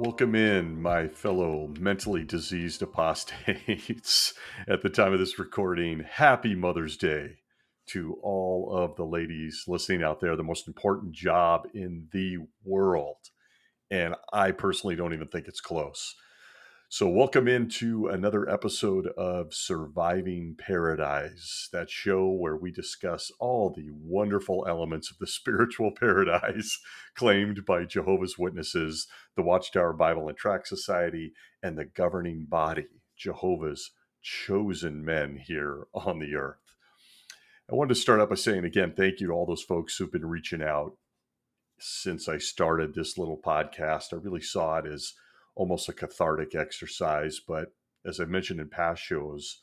Welcome in, my fellow mentally diseased apostates. At the time of this recording, happy Mother's Day to all of the ladies listening out there, the most important job in the world. And I personally don't even think it's close. So, welcome into another episode of Surviving Paradise, that show where we discuss all the wonderful elements of the spiritual paradise claimed by Jehovah's Witnesses, the Watchtower Bible and Tract Society, and the governing body, Jehovah's chosen men here on the earth. I wanted to start out by saying again, thank you to all those folks who've been reaching out since I started this little podcast. I really saw it as almost a cathartic exercise. But as I mentioned in past shows,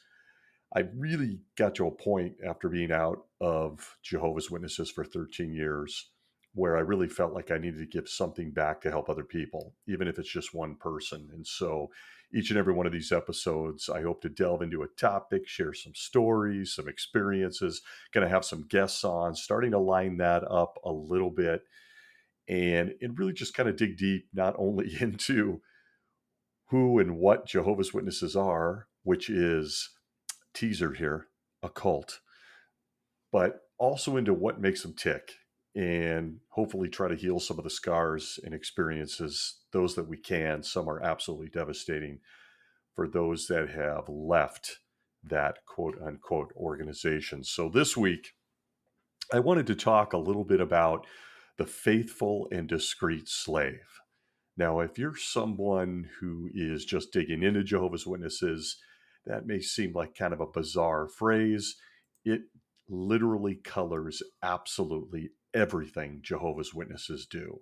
I really got to a point after being out of Jehovah's Witnesses for 13 years where I really felt like I needed to give something back to help other people, even if it's just one person. And so each and every one of these episodes, I hope to delve into a topic, share some stories, some experiences, going to have some guests on, starting to line that up a little bit and really just kind of dig deep, not only into who and what Jehovah's Witnesses are, which is teaser here, a cult, but also into what makes them tick and hopefully try to heal some of the scars and experiences, those that we can. Some are absolutely devastating for those that have left that quote unquote organization. So this week, I wanted to talk a little bit about the faithful and discreet slave. Now, if you're someone who is just digging into Jehovah's Witnesses, that may seem like kind of a bizarre phrase. It literally colors absolutely everything Jehovah's Witnesses do.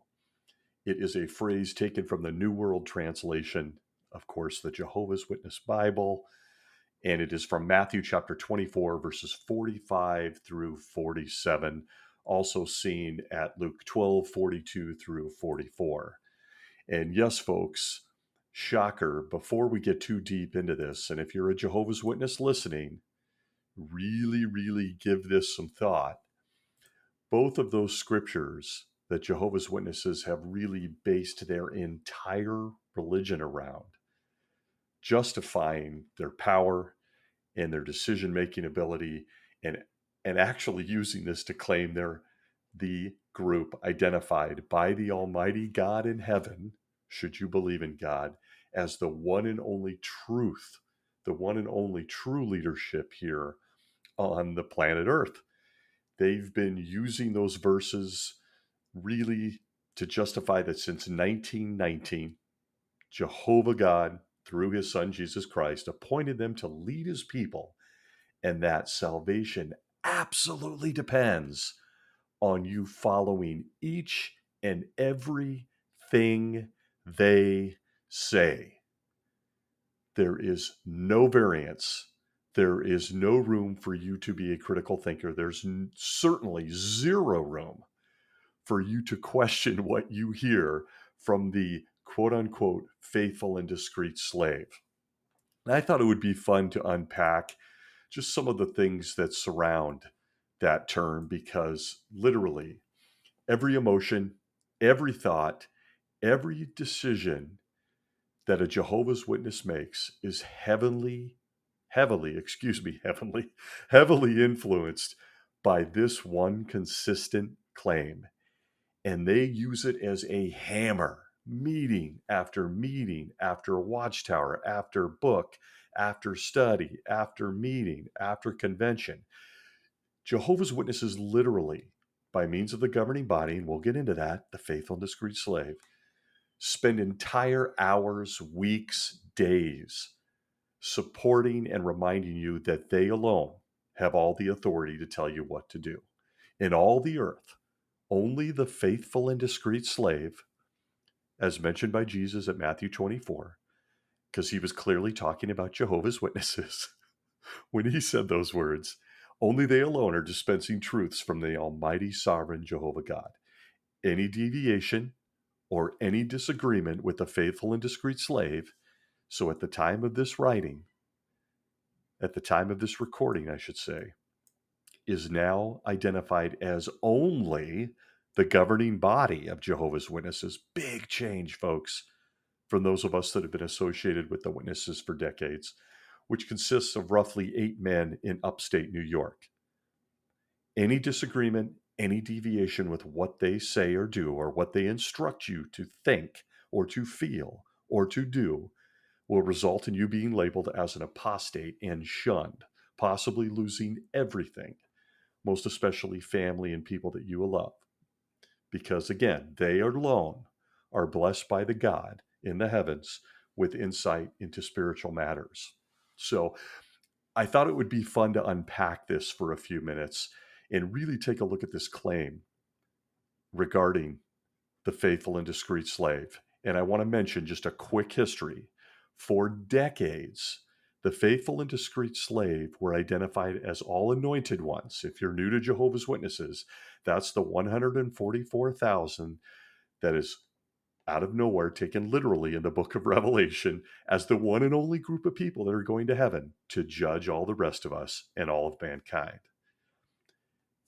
It is a phrase taken from the New World Translation, of course, the Jehovah's Witness Bible, and it is from Matthew chapter 24, verses 45 through 47, also seen at Luke 12, 42 through 44. And yes, folks, shocker, before we get too deep into this, and if you're a Jehovah's Witness listening, really give this some thought. Both of those scriptures that Jehovah's Witnesses have really based their entire religion around, justifying their power and their decision-making ability, and actually using this to claim they're the group identified by the Almighty God in heaven, should you believe in God, as the one and only truth, the one and only true leadership here on the planet Earth. They've been using those verses really to justify that since 1919, Jehovah God, through his son Jesus Christ, appointed them to lead his people, and that salvation absolutely depends on you following each and every thing they say. There is no variance. There is no room for you to be a critical thinker. There's certainly zero room for you to question what you hear from the quote unquote faithful and discreet slave. And I thought it would be fun to unpack just some of the things that surround that term, because literally every emotion, every thought, every decision that a Jehovah's Witness makes is heavily influenced by this one consistent claim. And they use it as a hammer, meeting after watchtower, after book, after study, after meeting, after convention. Jehovah's Witnesses literally, by means of the governing body, and we'll get into that, the faithful and discreet slave, spend entire hours, weeks, days supporting and reminding you that they alone have all the authority to tell you what to do. In all the earth, only the faithful and discreet slave, as mentioned by Jesus at Matthew 24, because he was clearly talking about Jehovah's Witnesses when he said those words, only they alone are dispensing truths from the Almighty Sovereign Jehovah God. Any deviation or any disagreement with the faithful and discreet slave, so at the time of this writing, at the time of this recording, I should say, is now identified as only the governing body of Jehovah's Witnesses. Big change, folks. from those of us that have been associated with the witnesses for decades, which consists of roughly 8 men in upstate New York. Any disagreement, any deviation with what they say or do, or what they instruct you to think or to feel or to do, will result in you being labeled as an apostate and shunned, possibly losing everything, most especially family and people that you love. Because again, they alone are blessed by the God in the heavens with insight into spiritual matters. So I thought it would be fun to unpack this for a few minutes and really take a look at this claim regarding the faithful and discreet slave. And I want to mention just a quick history. For decades, the faithful and discreet slave were identified as all anointed ones. If you're new to Jehovah's Witnesses, that's the 144,000 that is out of nowhere taken literally in the book of Revelation as the one and only group of people that are going to heaven to judge all the rest of us and all of mankind.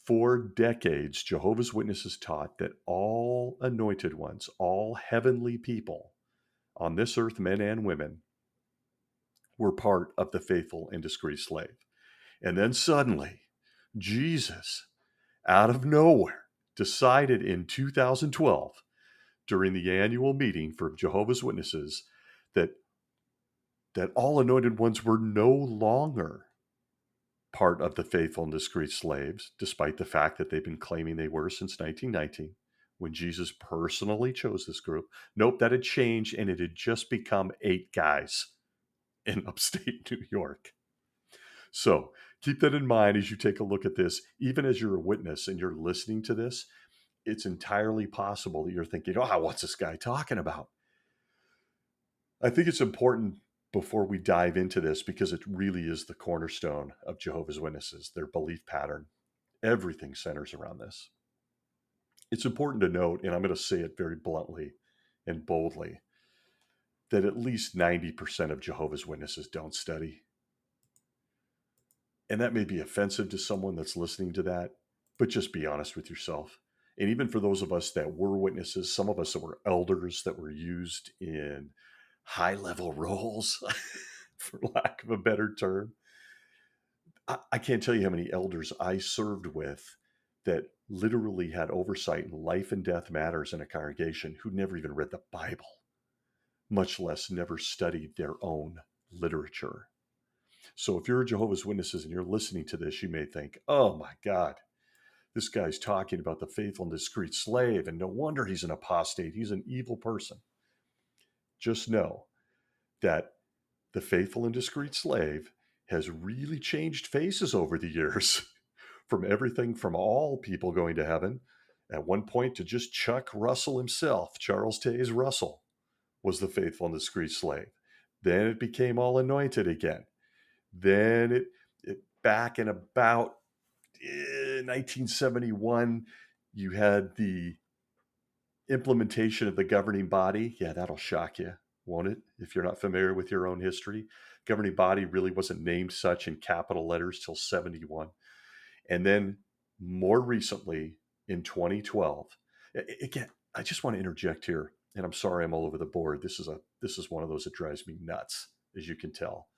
For decades, Jehovah's Witnesses taught that all anointed ones, all heavenly people on this earth, men and women, were part of the faithful and discreet slave. And then suddenly, Jesus, out of nowhere, decided in 2012, during the annual meeting for Jehovah's Witnesses, that all anointed ones were no longer part of the faithful and discreet slaves, despite the fact that they've been claiming they were since 1919, when Jesus personally chose this group. Nope, that had changed, and it had just become 8 guys in upstate New York. So keep that in mind as you take a look at this. Even as you're a witness and you're listening to this, it's entirely possible that you're thinking, oh, what's this guy talking about? I think it's important before we dive into this, because it really is the cornerstone of Jehovah's Witnesses, their belief pattern. Everything centers around this. It's important to note, and I'm going to say it very bluntly and boldly, that at least 90% of Jehovah's Witnesses don't study. And that may be offensive to someone that's listening to that, but just be honest with yourself. And even for those of us that were witnesses, some of us that were elders that were used in high-level roles, for lack of a better term, I can't tell you how many elders I served with that literally had oversight in life and death matters in a congregation who never even read the Bible, much less never studied their own literature. So if you're a Jehovah's Witnesses and you're listening to this, you may think, oh my God, this guy's talking about the faithful and discreet slave, and no wonder he's an apostate. He's an evil person. Just know that the faithful and discreet slave has really changed faces over the years, from everything from all people going to heaven at one point to just Chuck Russell himself. Charles Taze Russell was the faithful and discreet slave. Then it became all anointed again. Then it back in about 1971, you had the implementation of the governing body. Yeah, that'll shock you, won't it? If you're not familiar with your own history, governing body really wasn't named such in capital letters till 71. And then more recently in 2012, again, I just want to interject here, and I'm sorry I'm all over the board. This is one of those that drives me nuts, as you can tell.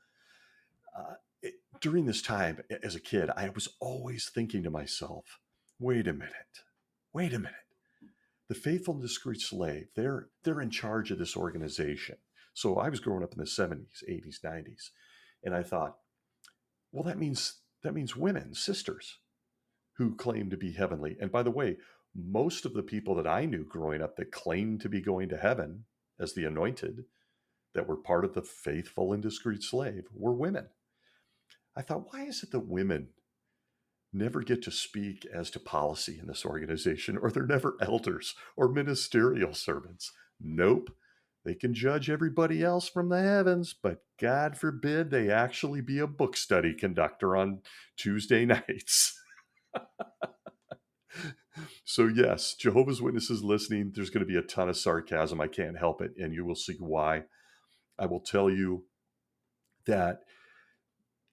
During this time as a kid, I was always thinking to myself, wait a minute. The faithful and discreet slave, they're in charge of this organization. So I was growing up in the 70s, 80s, 90s, and I thought, well, that means women, sisters, who claim to be heavenly. And by the way, most of the people that I knew growing up that claimed to be going to heaven as the anointed, that were part of the faithful and discreet slave, were women. I thought, why is it that women never get to speak as to policy in this organization, or they're never elders or ministerial servants? Nope. They can judge everybody else from the heavens, but God forbid they actually be a book study conductor on Tuesday nights. So yes, Jehovah's Witnesses listening, there's going to be a ton of sarcasm. I can't help it, and you will see why. I will tell you that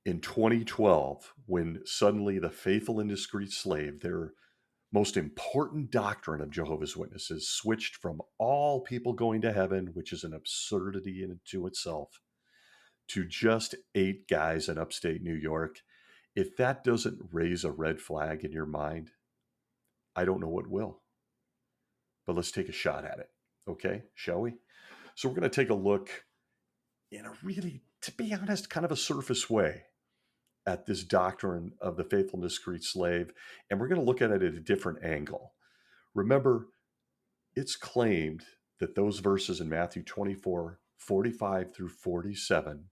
in 2012, when suddenly the faithful and discreet slave, their most important doctrine of Jehovah's Witnesses switched from all people going to heaven, which is an absurdity in to itself, to just 8 guys in upstate New York. If that doesn't raise a red flag in your mind, I don't know what will. But let's take a shot at it. Okay, shall we? So we're going to take a look in a really, to be honest, kind of a surface way at this doctrine of the faithful and discreet slave. And we're going to look at it at a different angle. Remember, it's claimed that those verses in Matthew 24:45 through 47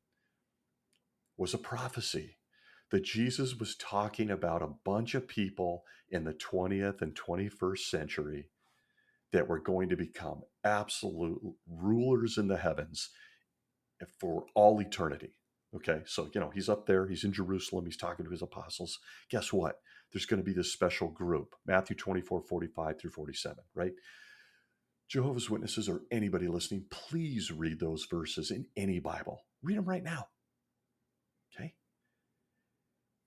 was a prophecy, that Jesus was talking about a bunch of people in the 20th and 21st century that were going to become absolute rulers in the heavens for all eternity. Okay, so, he's up there, he's in Jerusalem, he's talking to his apostles. Guess what? There's going to be this special group, Matthew 24:45 through 47, right? Jehovah's Witnesses or anybody listening, please read those verses in any Bible. Read them right now. Okay?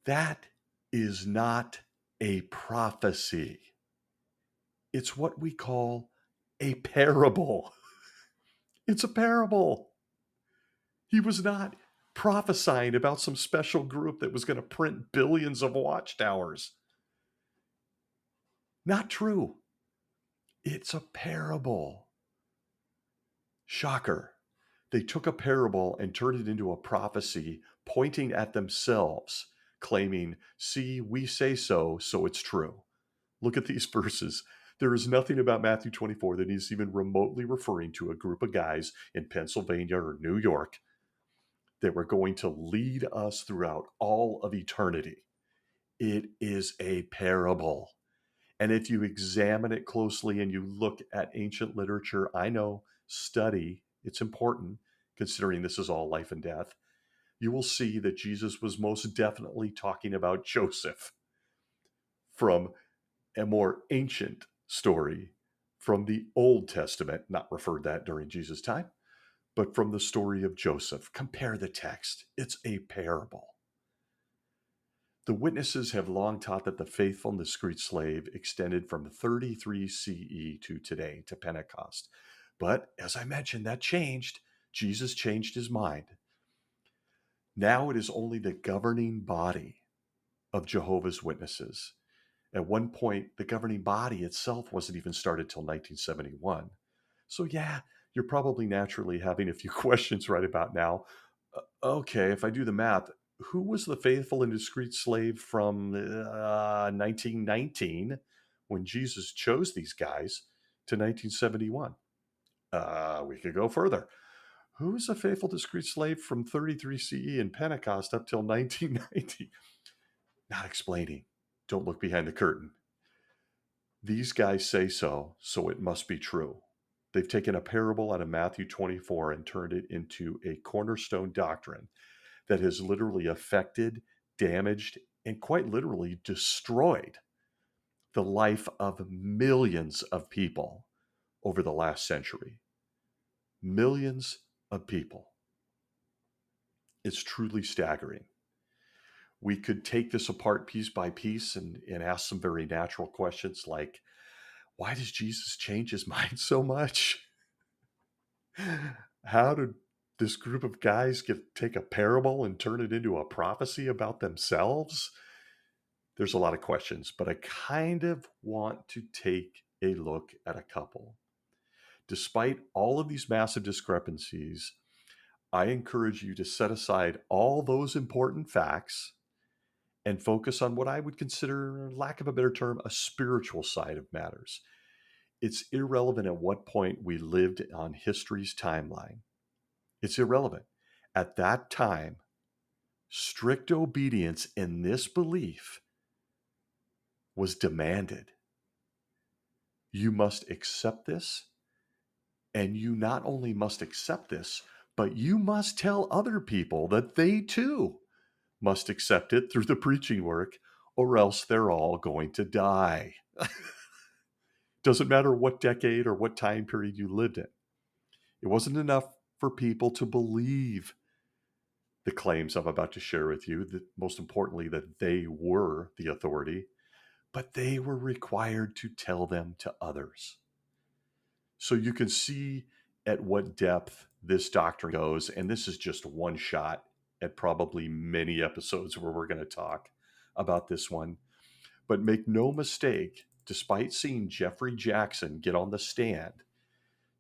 That is not a prophecy. It's what we call a parable. It's a parable. He was not prophesying about some special group that was going to print billions of watchtowers. Not true. It's a parable. Shocker. They took a parable and turned it into a prophecy, pointing at themselves, claiming, see, we say so, so it's true. Look at these verses. There is nothing about Matthew 24 that is even remotely referring to a group of guys in Pennsylvania or New York that were going to lead us throughout all of eternity. It is a parable. And if you examine it closely and you look at ancient literature, I know, study, it's important considering this is all life and death, you will see that Jesus was most definitely talking about Joseph from a more ancient story from the Old Testament, not referred that during Jesus' time, but from the story of Joseph. Compare the text. It's a parable. The witnesses have long taught that the faithful and discreet slave extended from 33 CE to today, to Pentecost. But as I mentioned, that changed. Jesus changed his mind. Now it is only the governing body of Jehovah's Witnesses. At one point, the governing body itself wasn't even started till 1971. So yeah, you're probably naturally having a few questions right about now. Okay, if I do the math, who was the faithful and discreet slave from 1919 when Jesus chose these guys to 1971? We could go further. Who's a faithful, discreet slave from 33 CE and Pentecost up till 1990? Not explaining. Don't look behind the curtain. These guys say so, so it must be true. They've taken a parable out of Matthew 24 and turned it into a cornerstone doctrine that has literally affected, damaged, and quite literally destroyed the life of millions of people over the last century. Millions of people. It's truly staggering. We could take this apart piece by piece and ask some very natural questions like, why does Jesus change his mind so much? How did this group of guys take a parable and turn it into a prophecy about themselves? There's a lot of questions, but I kind of want to take a look at a couple. Despite all of these massive discrepancies, I encourage you to set aside all those important facts and focus on what I would consider, lack of a better term, a spiritual side of matters. It's irrelevant at what point we lived on history's timeline. It's irrelevant. At that time, strict obedience in this belief was demanded. You must accept this, and you not only must accept this, but you must tell other people that they too must accept it through the preaching work, or else they're all going to die. Doesn't matter what decade or what time period you lived in. It wasn't enough for people to believe the claims I'm about to share with you, that most importantly, that they were the authority, but they were required to tell them to others. So you can see at what depth this doctrine goes. And this is just one shot at probably many episodes where we're going to talk about this one. But make no mistake, despite seeing Jeffrey Jackson get on the stand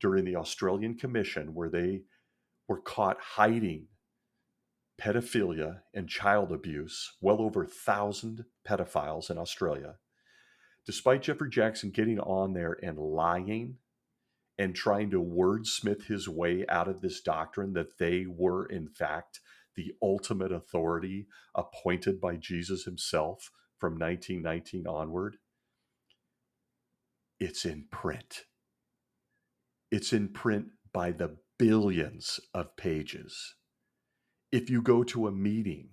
during the Australian Commission where they were caught hiding pedophilia and child abuse, well over 1,000 pedophiles in Australia, despite Jeffrey Jackson getting on there and lying and trying to wordsmith his way out of this doctrine that they were, in fact, the ultimate authority appointed by Jesus himself from 1919 onward, it's in print. It's in print by the billions of pages. If you go to a meeting,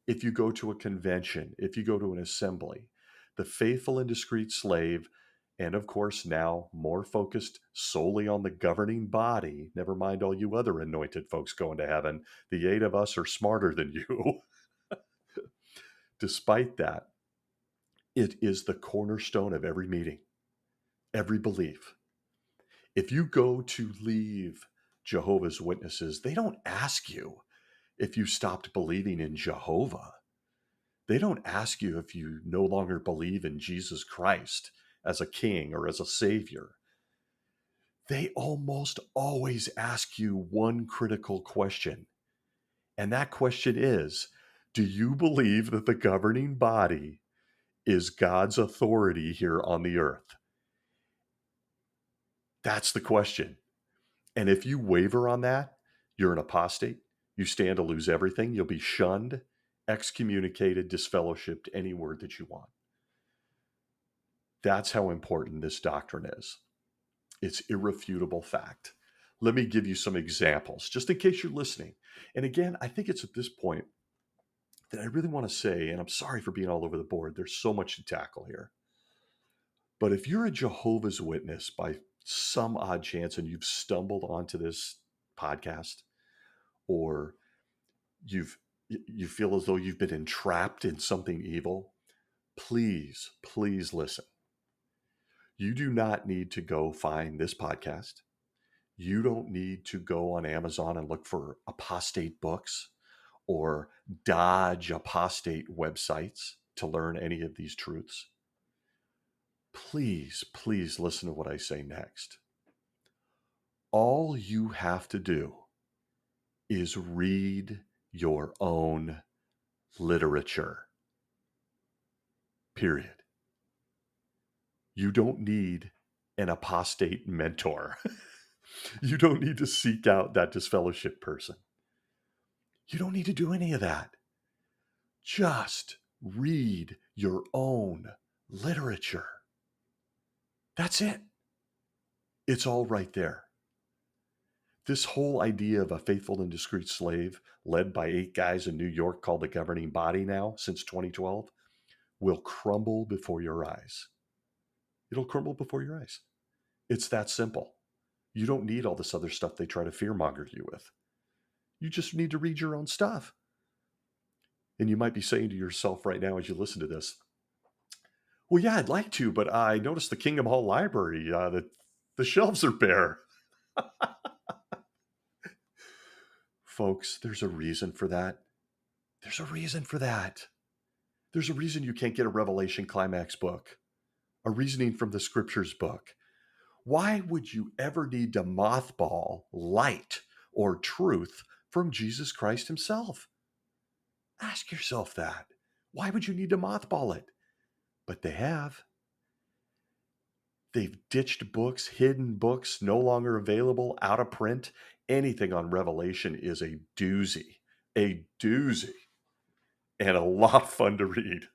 if you go to a convention, if you go to an assembly, the faithful and discreet slave, and of course now more focused solely on the governing body, never mind all you other anointed folks going to heaven, the 8 of us are smarter than you. Despite that, it is the cornerstone of every meeting, every belief. If you go to leave Jehovah's Witnesses, they don't ask you if you stopped believing in Jehovah. They don't ask you if you no longer believe in Jesus Christ as a king or as a savior. They almost always ask you one critical question. And that question is, do you believe that the governing body is God's authority here on the earth? That's the question. And if you waver on that, you're an apostate. You stand to lose everything. You'll be shunned, excommunicated, disfellowshipped, any word that you want. That's how important this doctrine is. It's irrefutable fact. Let me give you some examples, just in case you're listening. And again, I think it's at this point that I really want to say, and I'm sorry for being all over the board, there's so much to tackle here. But if you're a Jehovah's Witness by some odd chance and you've stumbled onto this podcast, or you feel as though you've been entrapped in something evil, please listen. You do not need to go find this podcast. You don't need to go on Amazon and look for apostate books or dodge apostate websites to learn any of these truths. Please listen to what I say next. All you have to do is read your own literature. Period. You don't need an apostate mentor. You don't need to seek out that disfellowship person. You don't need to do any of that. Just read your own literature. That's it. It's all right there. This whole idea of a faithful and discreet slave led by 8 guys in New York called the governing body now since 2012 will crumble before your eyes. It'll crumble before your eyes. It's that simple. You don't need all this other stuff they try to fearmonger you with. You just need to read your own stuff. And you might be saying to yourself right now as you listen to this, well, yeah, I'd like to, but I noticed the Kingdom Hall Library, the shelves are bare. Folks, there's a reason for that. There's a reason for that. There's a reason you can't get a Revelation Climax book, a Reasoning from the Scriptures book. Why would you ever need to mothball light or truth from Jesus Christ himself? Ask yourself that. Why would you need to mothball it? But they have. They've ditched books, hidden books, no longer available, out of print. Anything on Revelation is a doozy, and a lot of fun to read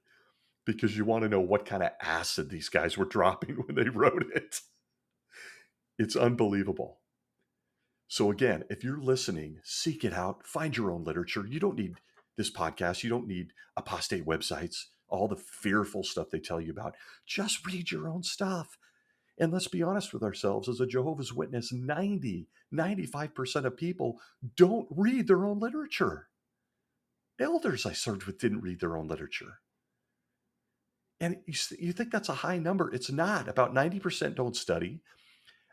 because you want to know what kind of acid these guys were dropping when they wrote it. It's unbelievable. So again, if you're listening, seek it out, find your own literature. You don't need this podcast. You don't need apostate websites, all the fearful stuff they tell you about. Just read your own stuff. And let's be honest with ourselves, as a Jehovah's Witness, 95% of people don't read their own literature. Elders I served with didn't read their own literature. And you think that's a high number. It's not. About 90% don't study.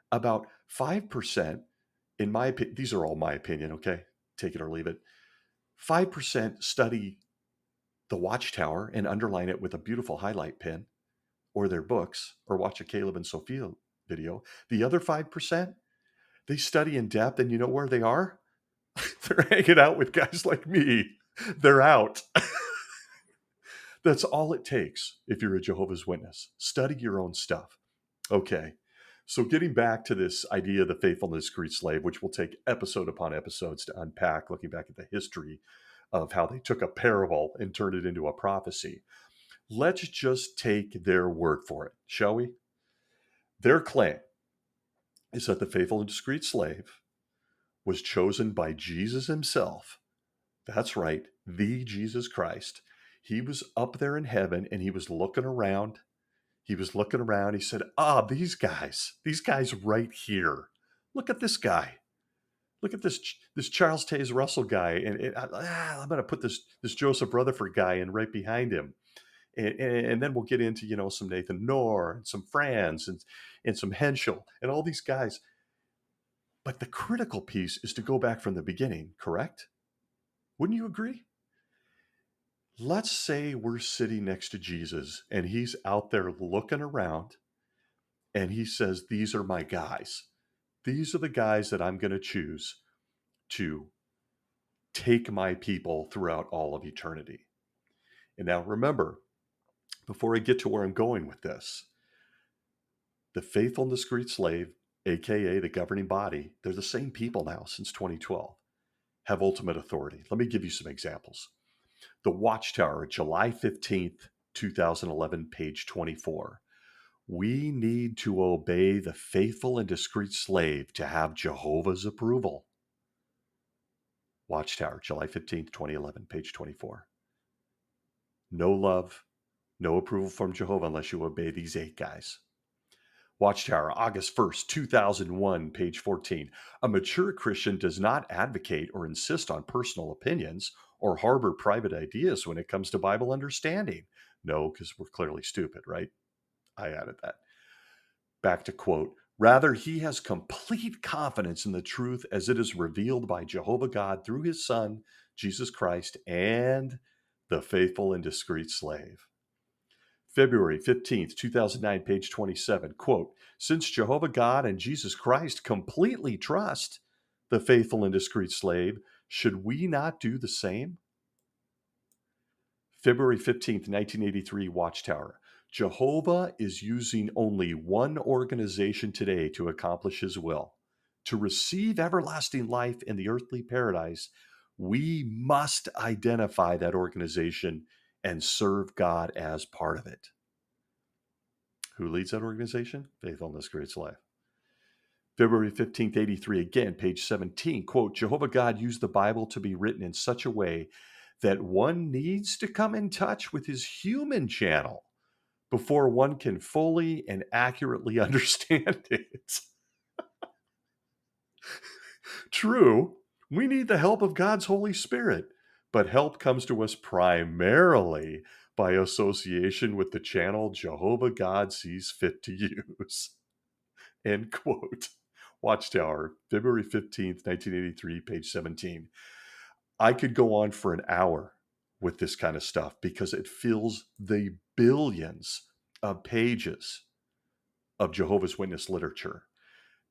About 5%, in my opinion, these are all my opinion, okay? Take it or leave it. 5% study the Watchtower and underline it with a beautiful highlight pen, or their books, or watch a Caleb and Sophia video. The other 5%, they study in depth, and you know where they are? They're hanging out with guys like me. They're out. That's all it takes if you're a Jehovah's Witness. Study your own stuff. Okay. So getting back to this idea of the faithful and discreet slave, which will take episode upon episodes to unpack, looking back at the history of how they took a parable and turned it into a prophecy. Let's just take their word for it, shall we? Their claim is that the faithful and discreet slave was chosen by Jesus himself. That's right, the Jesus Christ. He was up there in heaven and he was looking around. He was looking around. He said, these guys right here. Look at this guy. Look at this Charles Taze Russell guy. And I'm going to put this Joseph Rutherford guy in right behind him. And then we'll get into, some Nathan Knorr and some Franz and some Henschel and all these guys. But the critical piece is to go back from the beginning, correct? Wouldn't you agree? Let's say we're sitting next to Jesus and he's out there looking around and he says, these are my guys. These are the guys that I'm going to choose to take my people throughout all of eternity. And now remember, before I get to where I'm going with this, the faithful and discreet slave, aka the governing body, they're the same people now since 2012, have ultimate authority. Let me give you some examples. The Watchtower, July 15th, 2011, page 24. We need to obey the faithful and discreet slave to have Jehovah's approval. Watchtower, July 15th, 2011, page 24. No love, no approval from Jehovah unless you obey these 8 guys. Watchtower, August 1st, 2001, page 14. A mature Christian does not advocate or insist on personal opinions or harbor private ideas when it comes to Bible understanding. No, because we're clearly stupid, right? I added that. Back to quote, rather, he has complete confidence in the truth as it is revealed by Jehovah God through his Son, Jesus Christ, and the faithful and discreet slave. February 15th, 2009, page 27, quote, since Jehovah God and Jesus Christ completely trust the faithful and discreet slave, should we not do the same? February 15th, 1983, Watchtower. Jehovah is using only one organization today to accomplish his will. To receive everlasting life in the earthly paradise, we must identify that organization and serve God as part of it. Who leads that organization? Faithful and discreet slave. February 15th, 83, again, page 17, quote, Jehovah God used the Bible to be written in such a way that one needs to come in touch with his human channel before one can fully and accurately understand it. True, we need the help of God's Holy Spirit, but help comes to us primarily by association with the channel Jehovah God sees fit to use. End quote. Watchtower, February 15th, 1983, page 17. I could go on for an hour with this kind of stuff because it fills the billions of pages of Jehovah's Witness literature.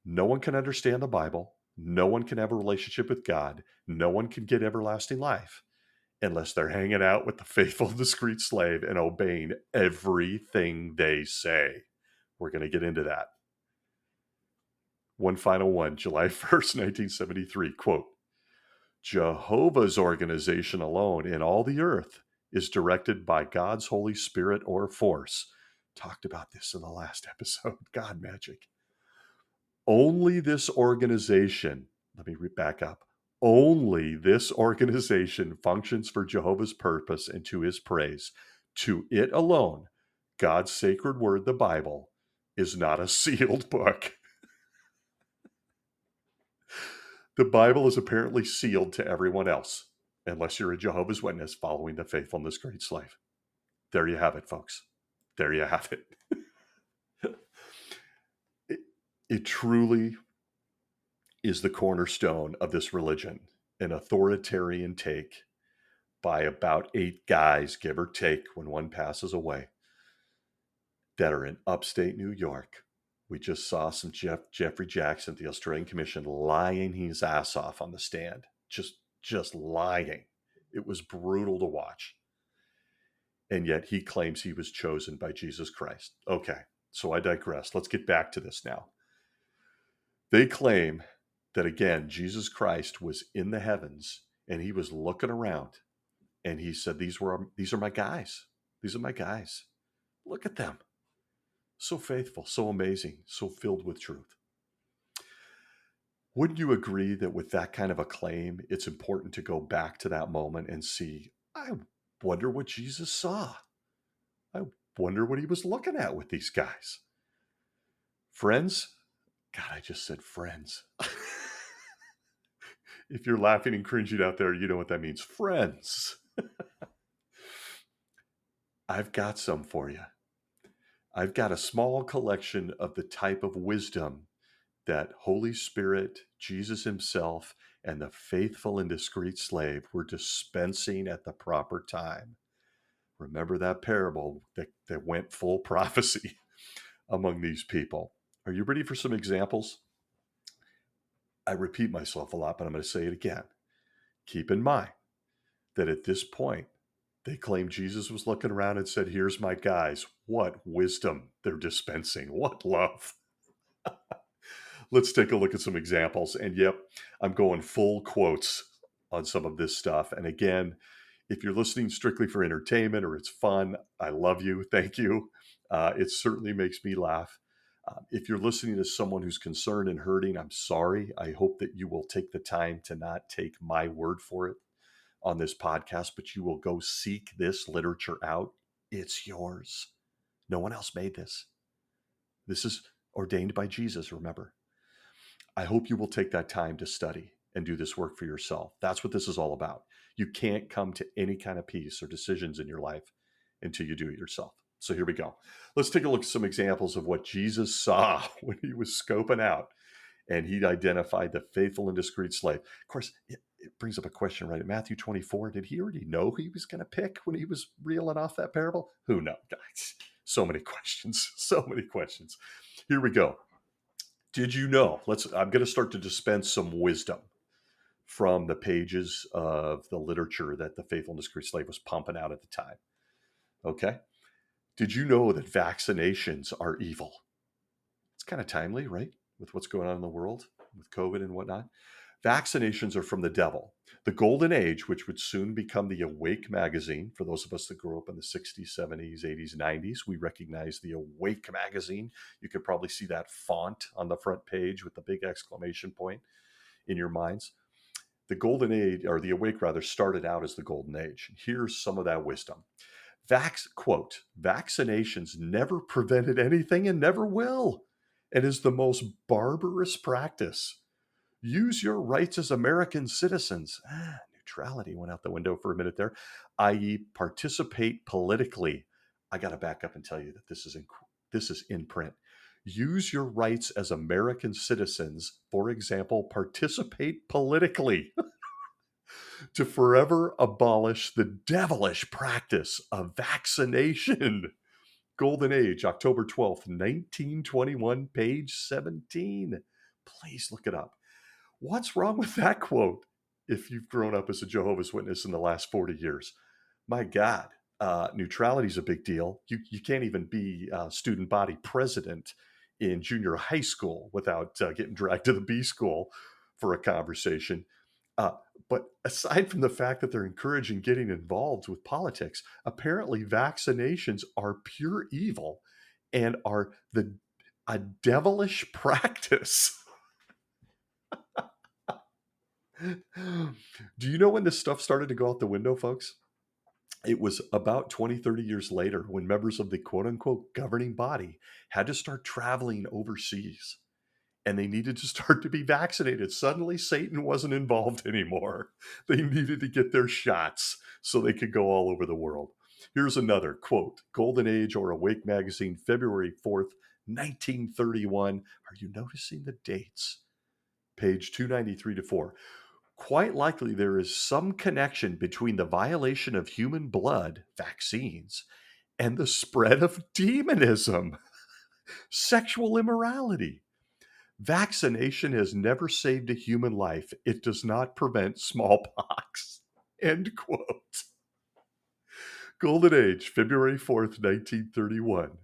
No one can understand the Bible. No one can have a relationship with God. No one can get everlasting life unless they're hanging out with the faithful, discreet slave and obeying everything they say. We're going to get into that. One final one, July 1st, 1973, quote, Jehovah's organization alone in all the earth is directed by God's Holy Spirit or force. Talked about this in the last episode, God magic. Only this organization, let me back up, only this organization functions for Jehovah's purpose and to his praise. To it alone, God's sacred word, the Bible, is not a sealed book. The Bible is apparently sealed to everyone else, unless you're a Jehovah's Witness following the faithful and discreet slave. There you have it, folks. There you have it. it, it truly is the cornerstone of this religion, an authoritarian take by about 8 guys, give or take, when one passes away, that are in upstate New York. We just saw some Jeffrey Jackson, the Australian Commission, lying his ass off on the stand, just lying. It was brutal to watch. And yet he claims he was chosen by Jesus Christ. Okay, so I digress. Let's get back to this now. They claim that, again, Jesus Christ was in the heavens and he was looking around and he said, these are my guys. These are my guys. Look at them. So faithful, so amazing, so filled with truth. Wouldn't you agree that with that kind of a claim, it's important to go back to that moment and see, I wonder what Jesus saw. I wonder what he was looking at with these guys. Friends? God, I just said friends. If you're laughing and cringing out there, you know what that means. Friends. I've got some for you. I've got a small collection of the type of wisdom that Holy Spirit, Jesus himself, and the faithful and discreet slave were dispensing at the proper time. Remember that parable that went full prophecy among these people. Are you ready for some examples? I repeat myself a lot, but I'm going to say it again. Keep in mind that at this point, they claimed Jesus was looking around and said, here's my guys. What wisdom they're dispensing. What love. Let's take a look at some examples. And yep, I'm going full quotes on some of this stuff. And again, if you're listening strictly for entertainment or it's fun, I love you. Thank you. It certainly makes me laugh. If you're listening to someone who's concerned and hurting, I'm sorry. I hope that you will take the time to not take my word for it on this podcast, but you will go seek this literature out. It's yours. No one else made this. This is ordained by Jesus, remember. I hope you will take that time to study and do this work for yourself. That's what this is all about. You can't come to any kind of peace or decisions in your life until you do it yourself. So here we go. Let's take a look at some examples of what Jesus saw when he was scoping out and he'd identified the faithful and discreet slave. Of course, it brings up a question, right? In Matthew 24, did he already know who he was going to pick when he was reeling off that parable? Who knows, guys? So many questions. So many questions. Here we go. Did you know? I'm going to start to dispense some wisdom from the pages of the literature that the faithful and discreet slave was pumping out at the time. Okay. Did you know that vaccinations are evil? It's kind of timely, right? With what's going on in the world with COVID and whatnot. Vaccinations are from the devil. The Golden Age, which would soon become the Awake magazine, for those of us that grew up in the 60s, 70s, 80s, 90s, we recognize the Awake magazine. You could probably see that font on the front page with the big exclamation point in your minds. The Golden Age, or the Awake rather, started out as the Golden Age. Here's some of that wisdom. Quote, vaccinations never prevented anything and never will, and is the most barbarous practice. Use your rights as American citizens. Neutrality went out the window for a minute there, i.e. participate politically. I got to back up and tell you that this is in print. Use your rights as American citizens, for example, participate politically to forever abolish the devilish practice of vaccination. Golden Age, October 12th, 1921, page 17. Please look it up. What's wrong with that quote if you've grown up as a Jehovah's Witness in the last 40 years? My God, neutrality is a big deal. You can't even be student body president in junior high school without getting dragged to the B school for a conversation. But aside from the fact that they're encouraging getting involved with politics, apparently vaccinations are pure evil and are a devilish practice. Do you know when this stuff started to go out the window, folks? It was about 20, 30 years later when members of the quote unquote governing body had to start traveling overseas and they needed to start to be vaccinated. Suddenly, Satan wasn't involved anymore. They needed to get their shots so they could go all over the world. Here's another quote, Golden Age or Awake magazine, February 4th, 1931. Are you noticing the dates? Page 293 to 4. Quite likely there is some connection between the violation of human blood, vaccines, and the spread of demonism, sexual immorality. Vaccination has never saved a human life. It does not prevent smallpox. End quote. Golden Age, February 4th, 1931.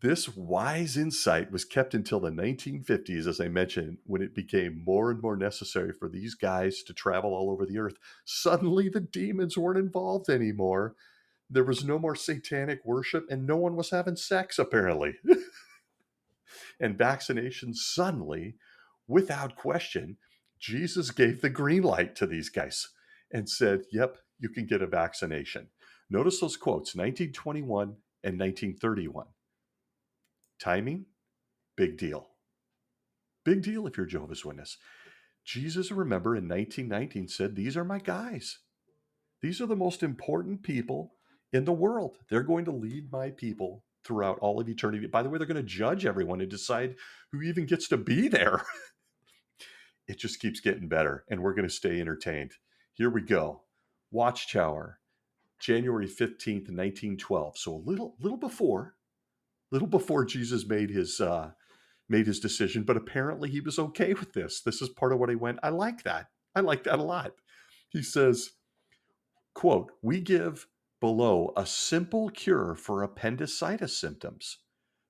This wise insight was kept until the 1950s, as I mentioned, when it became more and more necessary for these guys to travel all over the earth. Suddenly, the demons weren't involved anymore. There was no more satanic worship, and no one was having sex, apparently. And vaccination suddenly, without question, Jesus gave the green light to these guys and said, yep, you can get a vaccination. Notice those quotes, 1921 and 1931. Timing, big deal. Big deal if you're Jehovah's Witness. Jesus, remember, in 1919 said, these are my guys. These are the most important people in the world. They're going to lead my people throughout all of eternity. By the way, they're going to judge everyone and decide who even gets to be there. It just keeps getting better, and we're going to stay entertained. Here we go. Watchtower, January 15th, 1912. So a little before Jesus made his decision, but apparently he was okay with this. This is part of what he went, I like that. I like that a lot. He says, quote, we give below a simple cure for appendicitis symptoms.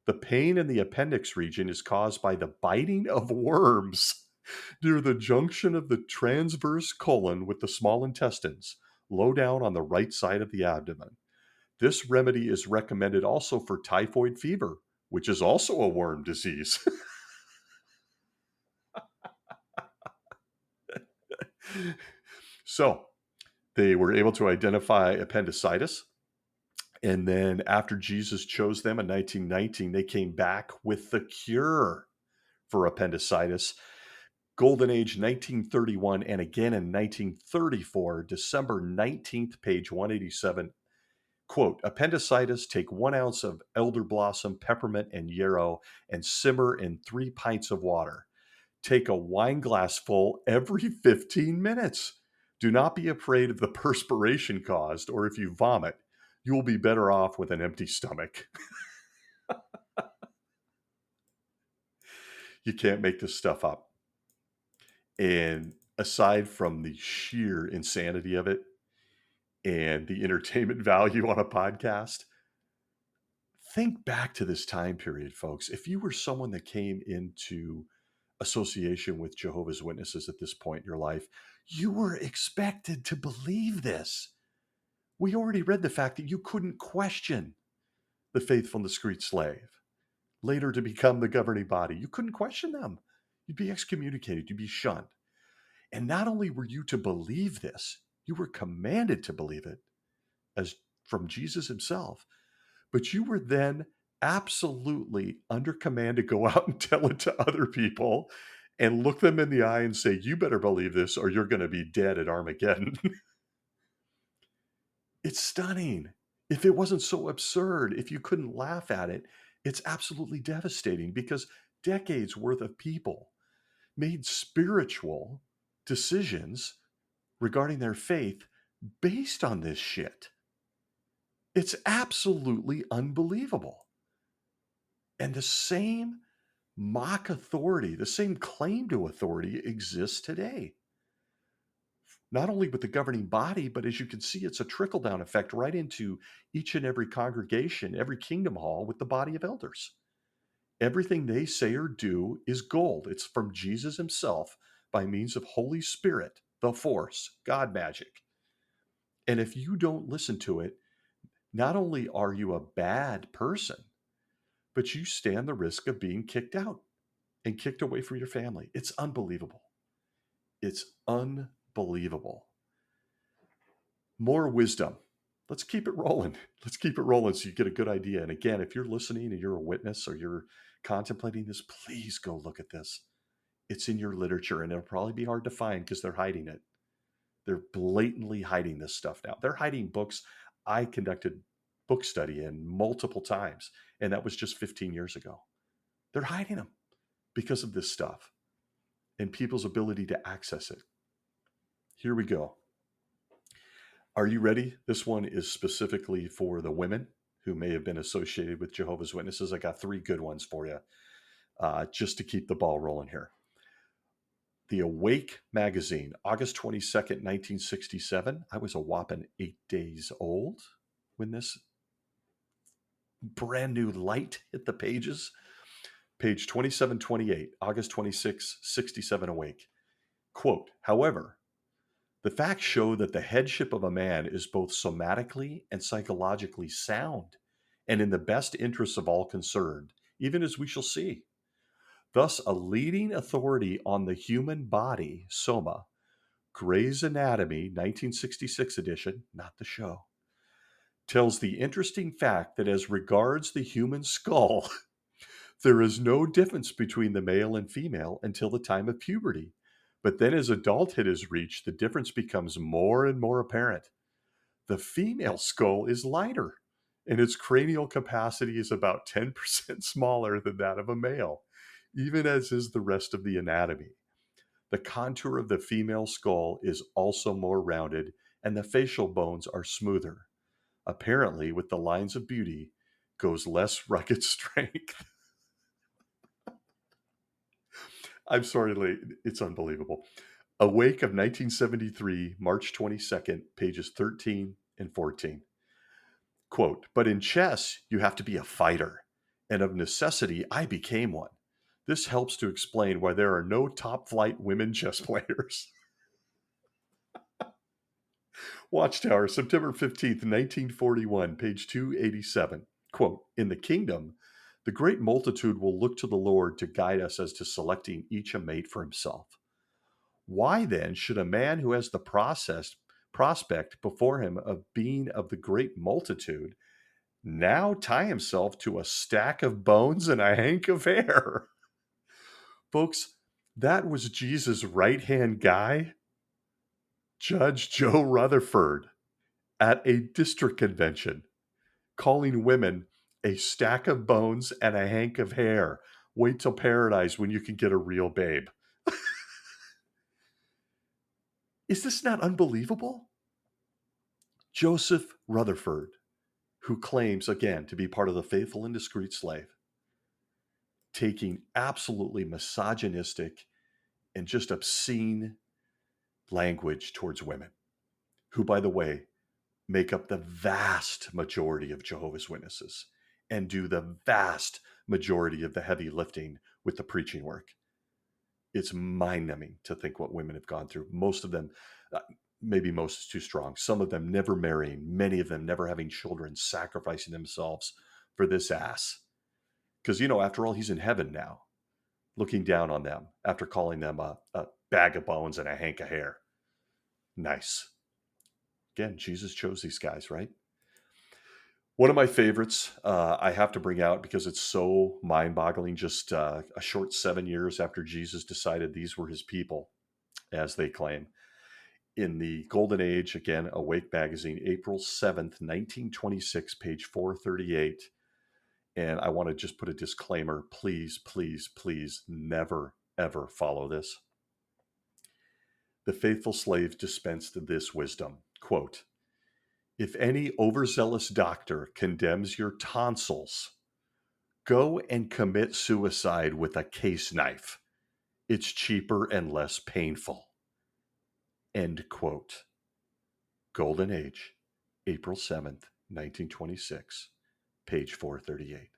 The pain in the appendix region is caused by the biting of worms near the junction of the transverse colon with the small intestines, low down on the right side of the abdomen. This remedy is recommended also for typhoid fever, which is also a worm disease. So they were able to identify appendicitis. And then after Jesus chose them in 1919, they came back with the cure for appendicitis. Golden Age, 1931, and again in 1934, December 19th, page 187. Quote, appendicitis, take 1 ounce of elder blossom, peppermint, and yarrow, and simmer in 3 pints of water. Take a wine glass full every 15 minutes. Do not be afraid of the perspiration caused, or if you vomit, you will be better off with an empty stomach. You can't make this stuff up. And aside from the sheer insanity of it and the entertainment value on a podcast, think back to this time period, folks. If you were someone that came into association with Jehovah's Witnesses at this point in your life, you were expected to believe this. We already read the fact that you couldn't question the faithful and discreet slave, later to become the governing body. You couldn't question them. You'd be excommunicated. You'd be shunned. And not only were you to believe this, you were commanded to believe it as from Jesus himself, but you were then absolutely under command to go out and tell it to other people and look them in the eye and say, you better believe this or you're going to be dead at Armageddon. It's stunning. If it wasn't so absurd, if you couldn't laugh at it, it's absolutely devastating because decades worth of people made spiritual decisions regarding their faith based on this shit. It's absolutely unbelievable. And the same mock authority, the same claim to authority exists today. Not only with the governing body, but as you can see, it's a trickle-down effect right into each and every congregation, every kingdom hall with the body of elders. Everything they say or do is gold. It's from Jesus himself by means of Holy Spirit, the force, God magic. And if you don't listen to it, not only are you a bad person, but you stand the risk of being kicked out and kicked away from your family. It's unbelievable. It's unbelievable. More wisdom. Let's keep it rolling. Let's keep it rolling so you get a good idea. And again, if you're listening and you're a witness or you're contemplating this, please go look at this. It's in your literature and it'll probably be hard to find because they're hiding it. They're blatantly hiding this stuff now. They're hiding books I conducted book study in multiple times, and that was just 15 years ago. They're hiding them because of this stuff and people's ability to access it. Here we go. Are you ready? This one is specifically for the women who may have been associated with Jehovah's Witnesses. I got 3 good ones for you, just to keep the ball rolling here. The Awake magazine, August 22nd, 1967. I was a whopping 8 days old when this brand new light hit the pages. Page 2728, August 26, 67, Awake. Quote, however, the facts show that the headship of a man is both somatically and psychologically sound and in the best interests of all concerned, even as we shall see. Thus, a leading authority on the human body, Soma, Gray's Anatomy, 1966 edition, not the show, tells the interesting fact that as regards the human skull, there is no difference between the male and female until the time of puberty. But then as adulthood is reached, the difference becomes more and more apparent. The female skull is lighter, and its cranial capacity is about 10% smaller than that of a male, even as is the rest of the anatomy. The contour of the female skull is also more rounded, and the facial bones are smoother. Apparently, with the lines of beauty goes less rugged strength. I'm sorry, it's unbelievable. Awake of 1973, March 22nd, pages 13 and 14. Quote, but in chess, you have to be a fighter, and of necessity, I became one. This helps to explain why there are no top-flight women chess players. Watchtower, September 15th, 1941, page 287. Quote, in the kingdom, the great multitude will look to the Lord to guide us as to selecting each a mate for himself. Why then should a man who has the prospect before him of being of the great multitude now tie himself to a stack of bones and a hank of hair? Folks, that was Jesus' right-hand guy, Judge Joe Rutherford, at a district convention, calling women a stack of bones and a hank of hair. Wait till paradise when you can get a real babe. Is this not unbelievable? Joseph Rutherford, who claims, again, to be part of the faithful and discreet slave, taking absolutely misogynistic and just obscene language towards women, who, by the way, make up the vast majority of Jehovah's Witnesses and do the vast majority of the heavy lifting with the preaching work. It's mind-numbing to think what women have gone through. Most of them, maybe most is too strong, some of them never marrying, many of them never having children, sacrificing themselves for this ass. Because, after all, he's in heaven now, looking down on them after calling them a bag of bones and a hank of hair. Nice. Again, Jesus chose these guys, right? One of my favorites I have to bring out because it's so mind-boggling, just a short 7 years after Jesus decided these were his people, as they claim. In the Golden Age, again, Awake magazine, April 7th, 1926, page 438. And I want to just put a disclaimer. Please, please, please never, ever follow this. The faithful slave dispensed this wisdom. Quote, if any overzealous doctor condemns your tonsils, go and commit suicide with a case knife. It's cheaper and less painful. End quote. Golden Age, April 7th, 1926, page 438.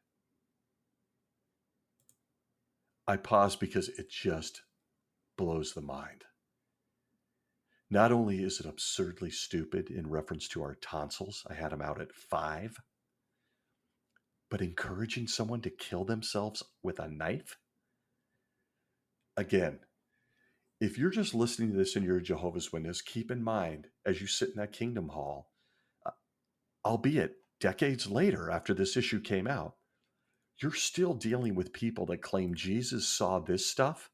I pause because it just blows the mind. Not only is it absurdly stupid in reference to our tonsils, I had them out at 5, but encouraging someone to kill themselves with a knife? Again, if you're just listening to this and you're a Jehovah's Witness, keep in mind as you sit in that Kingdom Hall, albeit decades later after this issue came out, you're still dealing with people that claim Jesus saw this stuff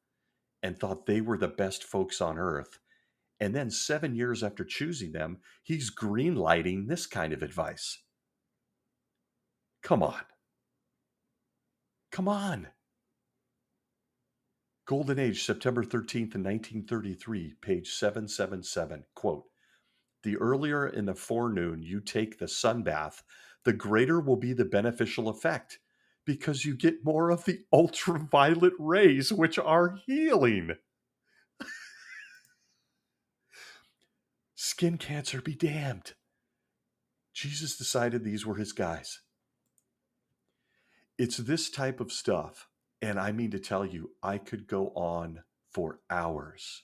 and thought they were the best folks on earth And then 7 years after choosing them, he's greenlighting this kind of advice. Come on. Come on. Golden Age, September 13th, 1933, page 777. Quote, the earlier in the forenoon you take the sun bath, the greater will be the beneficial effect because you get more of the ultraviolet rays, which are healing. Skin cancer be damned. Jesus decided these were his guys. It's this type of stuff. And I mean to tell you, I could go on for hours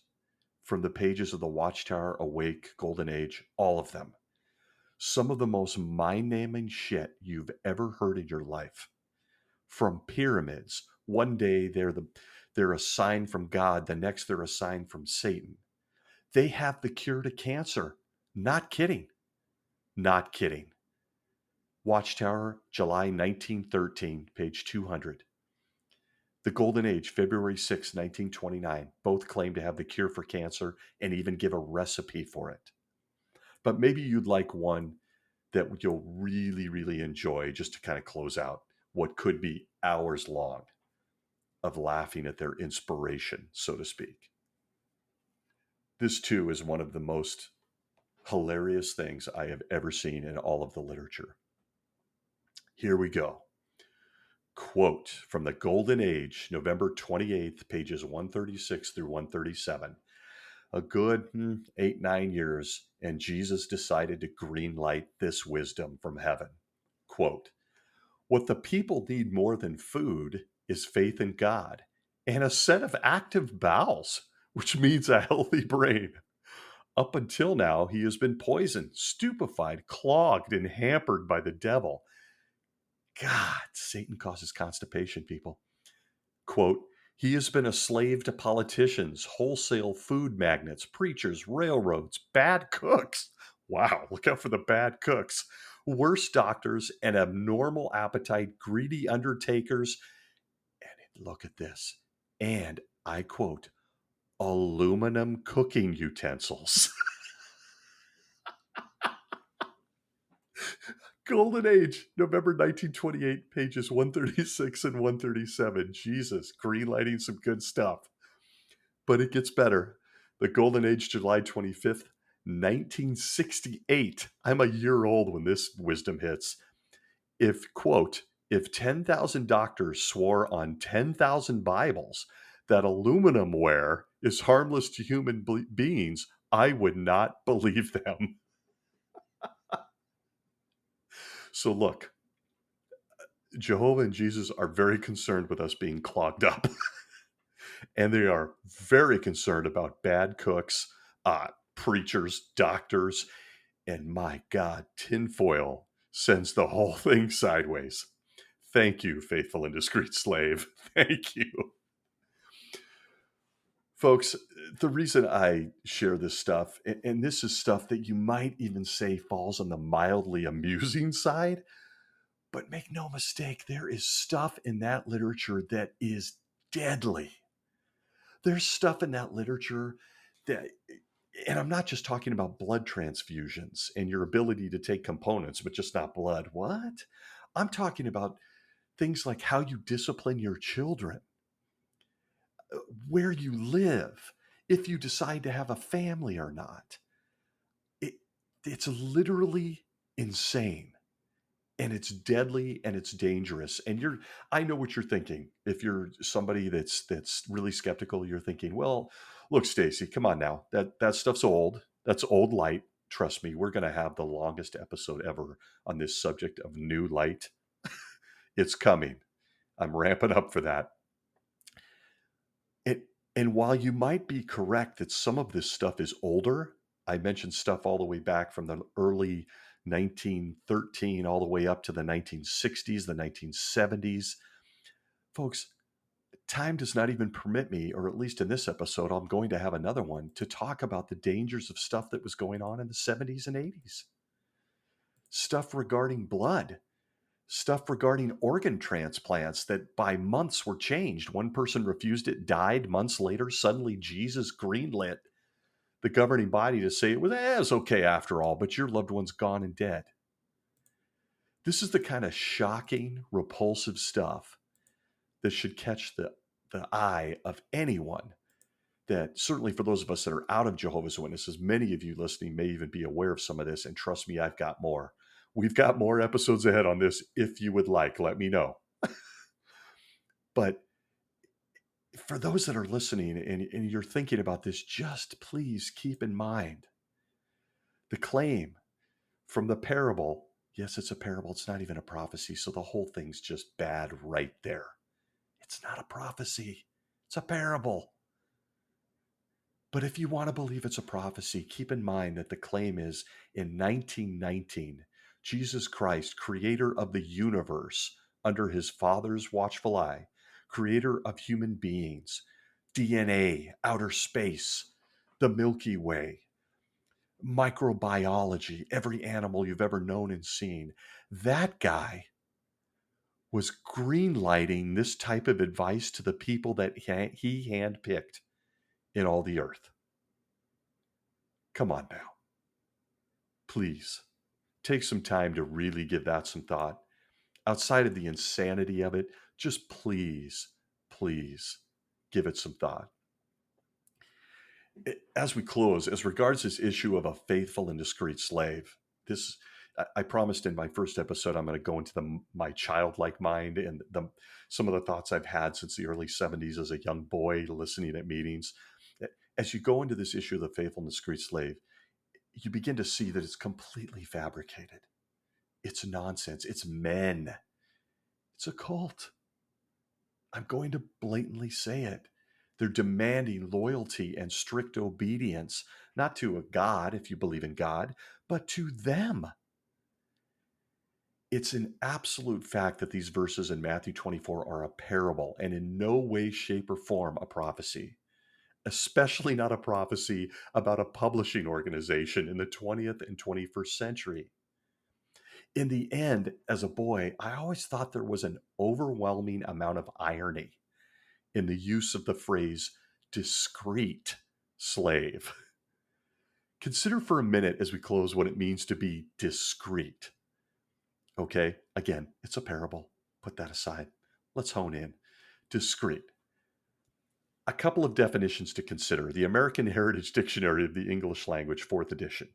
from the pages of the Watchtower, Awake, Golden Age, all of them. Some of the most mind-naming shit you've ever heard in your life. From pyramids. One day they're a sign from God, the next they're a sign from Satan. They have the cure to cancer. Not kidding. Not kidding. Watchtower, July 1913, page 200. The Golden Age, February 6, 1929. Both claim to have the cure for cancer and even give a recipe for it. But maybe you'd like one that you'll really, really enjoy just to kind of close out what could be hours long of laughing at their inspiration, so to speak. This, too, is one of the most hilarious things I have ever seen in all of the literature. Here we go. Quote from the Golden Age, November 28th, pages 136 through 137. A good 8-9 years, and Jesus decided to greenlight this wisdom from heaven. Quote, what the people need more than food is faith in God and a set of active bowels, which means a healthy brain. Up until now, he has been poisoned, stupefied, clogged, and hampered by the devil. God, Satan causes constipation, people. Quote, he has been a slave to politicians, wholesale food magnates, preachers, railroads, bad cooks. Wow, look out for the bad cooks. Worse doctors, and abnormal appetite, greedy undertakers. And look at this. And I quote, aluminum cooking utensils. Golden Age, November 1928, pages 136 and 137. Jesus, greenlighting some good stuff. But it gets better. The Golden Age, July 25th, 1968. I'm a year old when this wisdom hits. If, quote, if 10,000 doctors swore on 10,000 Bibles that aluminum ware is harmless to human beings, I would not believe them. So look, Jehovah and Jesus are very concerned with us being clogged up. And they are very concerned about bad cooks, preachers, doctors, and my God, tinfoil sends the whole thing sideways. Thank you, faithful and discreet slave. Thank you. Folks, the reason I share this stuff, and this is stuff that you might even say falls on the mildly amusing side, but make no mistake, there is stuff in that literature that is deadly. There's stuff in that literature that, and I'm not just talking about blood transfusions and your ability to take components, but just not blood. What? I'm talking about things like how you discipline your children, where you live, if you decide to have a family or not. It's literally insane. And it's deadly and it's dangerous. And I know what you're thinking. If you're somebody that's really skeptical, you're thinking, well, look, Stacy, come on now. That stuff's old. That's old light. Trust me, we're going to have the longest episode ever on this subject of new light. It's coming. I'm ramping up for that. And while you might be correct that some of this stuff is older, I mentioned stuff all the way back from the early 1913 all the way up to the 1960s, the 1970s. Folks, time does not even permit me, or at least in this episode, I'm going to have another one, to talk about the dangers of stuff that was going on in the 70s and 80s. Stuff regarding blood, stuff regarding organ transplants that by months were changed. One person refused it, died months later. Suddenly Jesus greenlit the governing body to say it was okay after all, but your loved one's gone and dead. This is the kind of shocking, repulsive stuff that should catch the eye of anyone. That certainly for those of us that are out of Jehovah's Witnesses, many of you listening may even be aware of some of this. And trust me, I've got more. We've got more episodes ahead on this. If you would like, let me know. But for those that are listening and you're thinking about this, just please keep in mind the claim from the parable. Yes, it's a parable. It's not even a prophecy. So the whole thing's just bad right there. It's not a prophecy. It's a parable. But if you want to believe it's a prophecy, keep in mind that the claim is in 1919, Jesus Christ, creator of the universe, under his Father's watchful eye, creator of human beings, DNA, outer space, the Milky Way, microbiology, every animal you've ever known and seen, that guy was greenlighting this type of advice to the people that he handpicked in all the earth. Come on now. Please take some time to really give that some thought. Outside of the insanity of it, just please, please give it some thought. As we close, as regards this issue of a faithful and discreet slave, this I promised in my first episode I'm going to go into my childlike mind and some of the thoughts I've had since the early 70s as a young boy listening at meetings. As you go into this issue of the faithful and discreet slave, you begin to see that it's completely fabricated. It's nonsense. It's men. It's a cult. I'm going to blatantly say it. They're demanding loyalty and strict obedience, not to a God, if you believe in God, but to them. It's an absolute fact that these verses in Matthew 24 are a parable and in no way, shape, or form a prophecy, especially not a prophecy about a publishing organization in the 20th and 21st century. In the end, as a boy, I always thought there was an overwhelming amount of irony in the use of the phrase discreet slave. Consider for a minute as we close what it means to be discreet. Okay, again, it's a parable. Put that aside. Let's hone in. Discreet. A couple of definitions to consider. The American Heritage Dictionary of the English Language, 4th edition.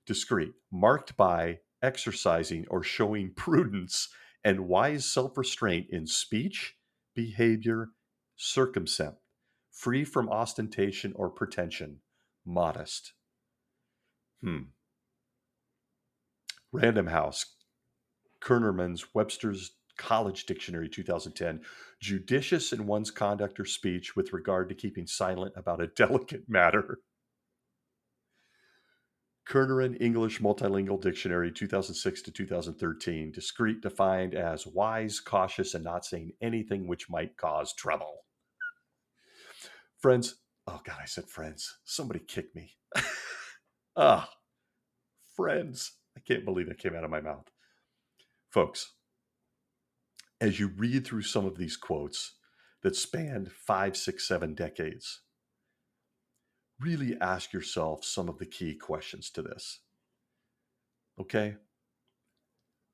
Discreet, marked by exercising or showing prudence and wise self-restraint in speech, behavior, circumspect, free from ostentation or pretension, modest. Random House, Kernerman's Webster's College Dictionary, 2010, judicious in one's conduct or speech with regard to keeping silent about a delicate matter. Kerneran English Multilingual Dictionary, 2006 to 2013, discreet defined as wise, cautious, and not saying anything which might cause trouble. Friends, oh God, I said friends. Somebody kick me. Friends. I can't believe it came out of my mouth. Folks, as you read through some of these quotes that spanned 5, 6, 7 decades, really ask yourself some of the key questions to this. Okay?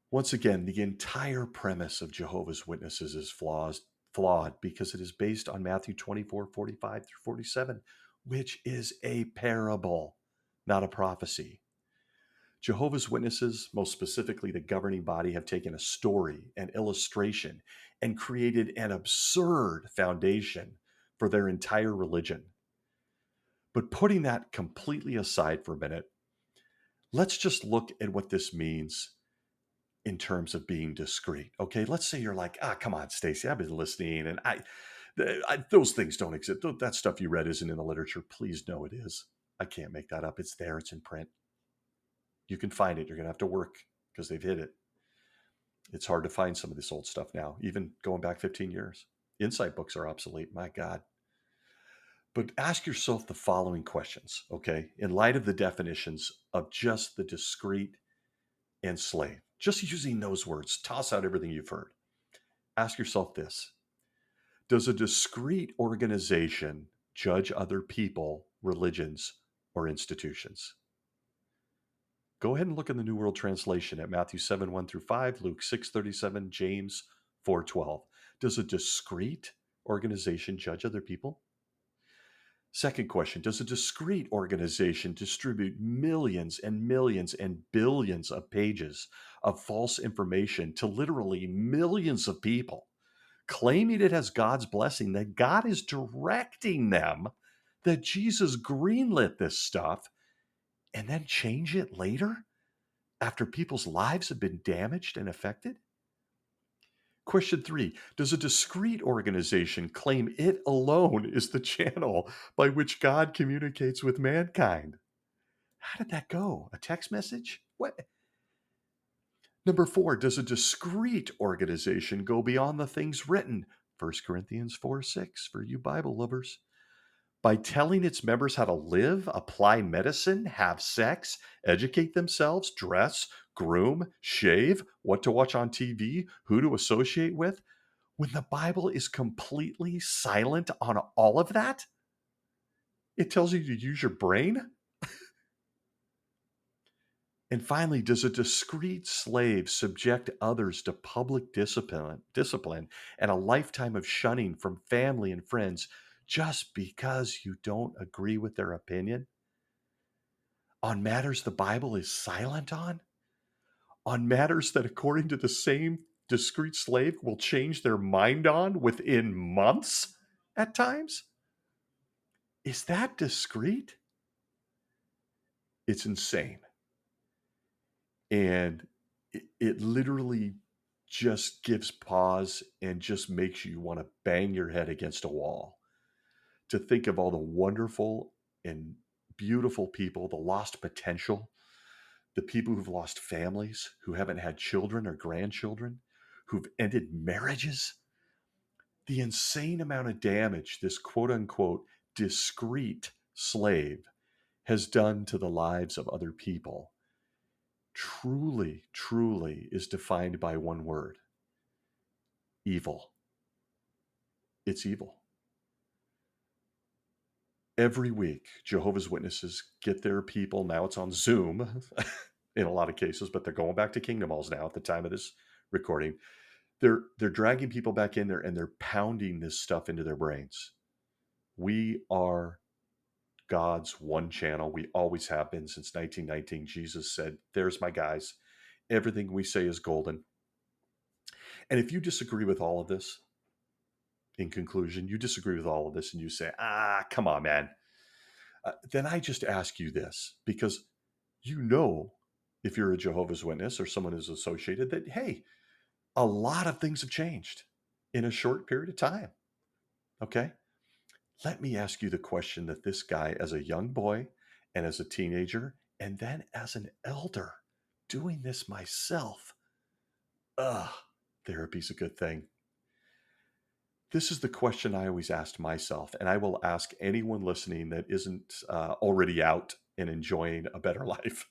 Once again, the entire premise of Jehovah's Witnesses is flawed because it is based on Matthew 24, 45 through 47, which is a parable, not a prophecy. Jehovah's Witnesses, most specifically the governing body, have taken a story, an illustration, and created an absurd foundation for their entire religion. But putting that completely aside for a minute, let's just look at what this means in terms of being discreet. Okay, let's say you're like, come on, Stacy, I've been listening, and I those things don't exist. That stuff you read isn't in the literature. Please know it is. I can't make that up. It's there. It's in print. You can find it. You're going to have to work because they've hid it. It's hard to find some of this old stuff now, even going back 15 years. Insight books are obsolete. My God. But ask yourself the following questions, okay? In light of the definitions of just the discreet and slave, just using those words, toss out everything you've heard. Ask yourself this. Does a discreet organization judge other people, religions, or institutions? Go ahead and look in the New World Translation at Matthew 7, 1 through 5, Luke 6:37, James 4:12. Does a discreet organization judge other people? Second question, does a discrete organization distribute millions and millions and billions of pages of false information to literally millions of people, claiming it has God's blessing, that God is directing them, that Jesus greenlit this stuff, and then change it later after people's lives have been damaged and affected? Question three, does a discrete organization claim it alone is the channel by which God communicates with mankind? How did that go? A text message? What? Number four, does a discrete organization go beyond the things written? 1 Corinthians 4:6 for you Bible lovers. By telling its members how to live, apply medicine, have sex, educate themselves, dress, groom, shave, what to watch on TV, who to associate with, when the Bible is completely silent on all of that? It tells you to use your brain? And finally, does a discreet slave subject others to public discipline and a lifetime of shunning from family and friends just because you don't agree with their opinion? On matters the Bible is silent on? On matters that, according to the same discreet slave, will change their mind on within months at times? Is that discreet? It's insane. And it literally just gives pause and just makes you want to bang your head against a wall to think of all the wonderful and beautiful people, the lost potential, the people who've lost families, who haven't had children or grandchildren, who've ended marriages, the insane amount of damage this quote unquote discreet slave has done to the lives of other people truly, truly is defined by one word: evil. It's evil. Every week, Jehovah's Witnesses get their people, now it's on Zoom in a lot of cases, but they're going back to Kingdom Halls now at the time of this recording. They're dragging people back in there and they're pounding this stuff into their brains. We are God's one channel. We always have been since 1919. Jesus said, "There's my guys. Everything we say is golden." And if you disagree with all of this, in conclusion, you disagree with all of this and you say, come on, man, then I just ask you this, because you know, if you're a Jehovah's Witness or someone who's associated, that, hey, a lot of things have changed in a short period of time. Okay. Let me ask you the question that this guy, as a young boy and as a teenager, and then as an elder, doing this myself, therapy's a good thing. This is the question I always asked myself, and I will ask anyone listening that isn't already out and enjoying a better life.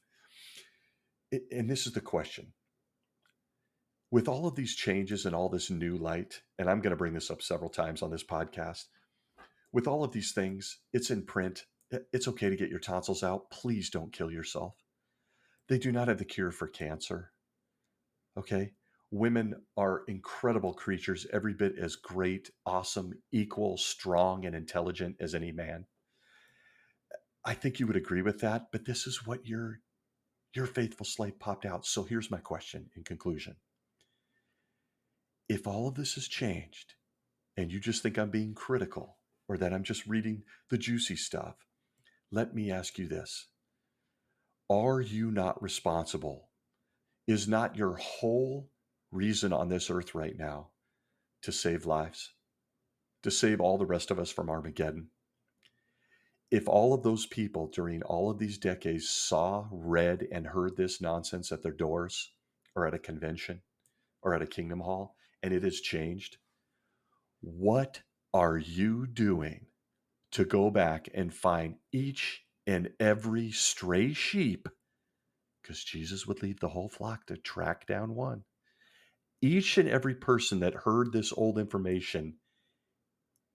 And this is the question. With all of these changes and all this new light, and I'm going to bring this up several times on this podcast, with all of these things, it's in print. It's okay to get your tonsils out. Please don't kill yourself. They do not have the cure for cancer. Okay? Women are incredible creatures, every bit as great, awesome, equal, strong, and intelligent as any man. I think you would agree with that, but this is what your faithful slave popped out. So here's my question in conclusion. If all of this has changed and you just think I'm being critical or that I'm just reading the juicy stuff, let me ask you this. Are you not responsible? Is not your whole reason on this earth right now to save lives, to save all the rest of us from Armageddon? If all of those people during all of these decades saw, read, and heard this nonsense at their doors or at a convention or at a Kingdom Hall, and it has changed, what are you doing to go back and find each and every stray sheep? Because Jesus would leave the whole flock to track down one. Each and every person that heard this old information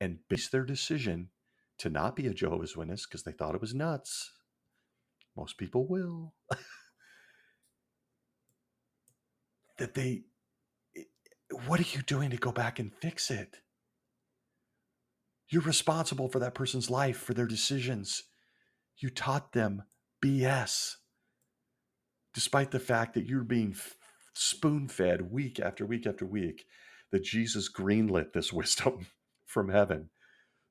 and based their decision to not be a Jehovah's Witness because they thought it was nuts, most people will, that what are you doing to go back and fix it? You're responsible for that person's life, for their decisions. You taught them BS, despite the fact that you're being spoon-fed week after week after week, that Jesus greenlit this wisdom from heaven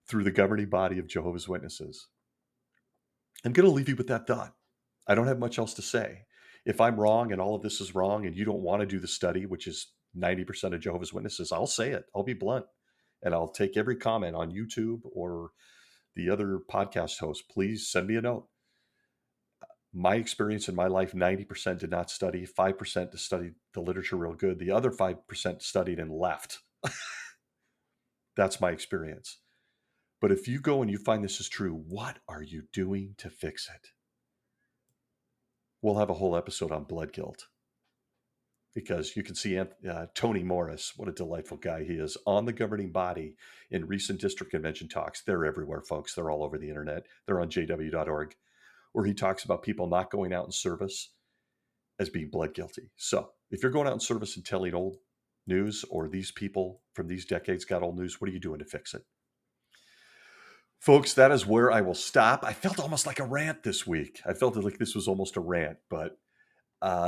through the governing body of Jehovah's Witnesses. I'm going to leave you with that thought. I don't have much else to say. If I'm wrong and all of this is wrong and you don't want to do the study, which is 90% of Jehovah's Witnesses, I'll say it. I'll be blunt. And I'll take every comment on YouTube or the other podcast hosts. Please send me a note. My experience in my life, 90% did not study, 5% to study the literature real good. The other 5% studied and left. That's my experience. But if you go and you find this is true, what are you doing to fix it? We'll have a whole episode on blood guilt, because you can see Tony Morris, what a delightful guy he is, on the governing body in recent district convention talks. They're everywhere, folks. They're all over the internet. They're on jw.org, where he talks about people not going out in service as being blood guilty. So if you're going out in service and telling old news, or these people from these decades got old news, what are you doing to fix it? Folks, that is where I will stop. I felt almost like a rant this week. I felt like this was almost a rant, but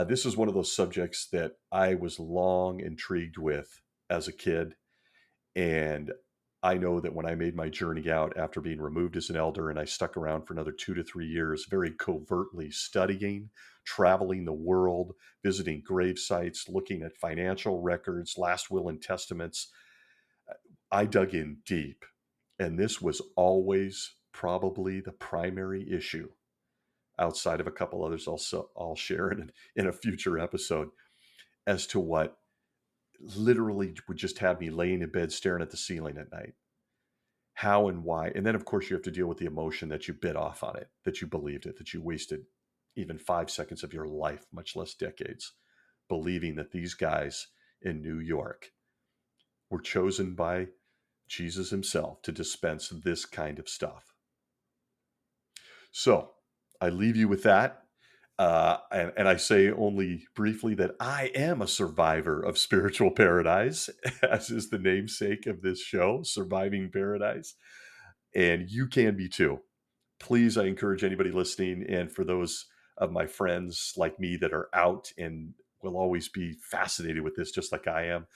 this is one of those subjects that I was long intrigued with as a kid. And I know that when I made my journey out after being removed as an elder, and I stuck around for another 2 to 3 years, very covertly studying, traveling the world, visiting grave sites, looking at financial records, last will and testaments, I dug in deep. And this was always probably the primary issue, outside of a couple others I'll share in a future episode, as to what literally would just have me laying in bed staring at the ceiling at night. How and why. And then, of course, you have to deal with the emotion that you bit off on it, that you believed it, that you wasted even 5 seconds of your life, much less decades, believing that these guys in New York were chosen by Jesus himself to dispense this kind of stuff. So I leave you with that. And I say only briefly that I am a survivor of spiritual paradise, as is the namesake of this show, Surviving Paradise. And you can be too. Please, I encourage anybody listening, and for those of my friends like me that are out and will always be fascinated with this, just like I am,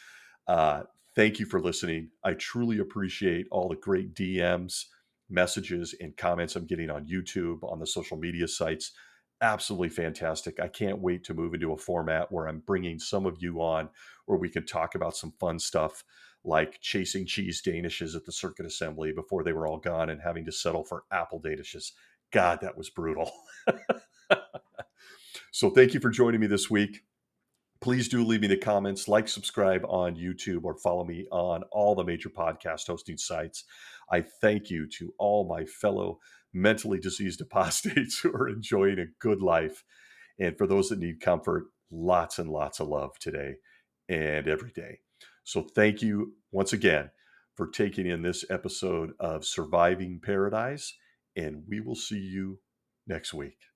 thank you for listening. I truly appreciate all the great DMs, messages, and comments I'm getting on YouTube, on the social media sites. Absolutely fantastic. I can't wait to move into a format where I'm bringing some of you on, where we can talk about some fun stuff like chasing cheese danishes at the circuit assembly before they were all gone and having to settle for apple danishes. God, that was brutal. So thank you for joining me this week. Please do leave me the comments, like, subscribe on YouTube, or follow me on all the major podcast hosting sites. I thank you to all my fellow mentally diseased apostates who are enjoying a good life. And for those that need comfort, lots and lots of love today and every day. So thank you once again for taking in this episode of Surviving Paradise, and we will see you next week.